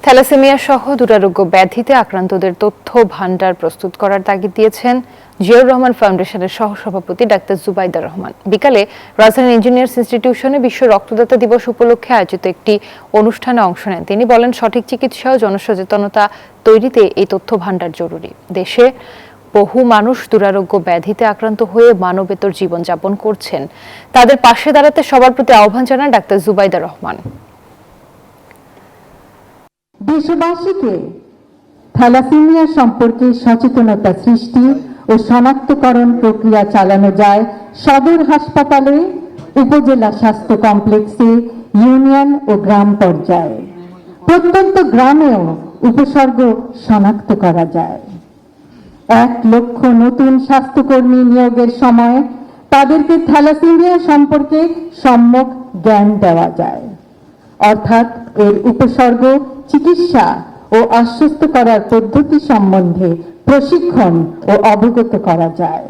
Thalassaemia সহ দুরারোগ্য ব্যাধিতে আক্রান্তদের তথ্য ভান্ডার প্রস্তুত করার তাগিদ দিয়েছেন জিয়াউর রহমান ফাউন্ডেশনের সহসভাপতি ডাক্তার জুবাইদা রহমান। বিকালে রাজধানীর ইঞ্জিনিয়ার্স ইনস্টিটিউশনে বিশ্ব রক্তদাতা দিবস উপলক্ষে আয়োজিত একটি অনুষ্ঠানে অংশ নেন তিনি। বলেন, সঠিক চিকিৎসা ও জনসচেতনতা তৈরিতে এই তথ্য ভান্ডার জরুরি। দেশে বহু মানুষ দুরারোগ্য ব্যাধিতে আক্রান্ত হয়ে মানবেতর জীবনযাপন করছেন। তাদের পাশে দাঁড়াতে সবার প্রতি আহ্বান জানান ডাক্তার জুবাইদা রহমান। দেশবাসীকে থ্যালাসেমিয়া সম্পর্কে সচেতনতা সৃষ্টি ও শনাক্তকরণ প্রক্রিয়া চালানো যায় সদর হাসপাতালে, উপজেলা স্বাস্থ্য কমপ্লেক্সে, ইউনিয়ন ও গ্রাম পর্যায়ে। প্রত্যন্ত গ্রামেও উপসর্গ শনাক্ত করা যায়। 1 লক্ষ নতুন স্বাস্থ্যকর্মী নিয়োগের সময় তাদেরকে থ্যালাসেমিয়া সম্পর্কে সম্যক জ্ঞান দেওয়া যায়, অর্থাৎ এর উপসর্গ, চিকিৎসা ও আশ্বস্ত করার পদ্ধতি সম্বন্ধে প্রশিক্ষণ ও অবগত করা যায়।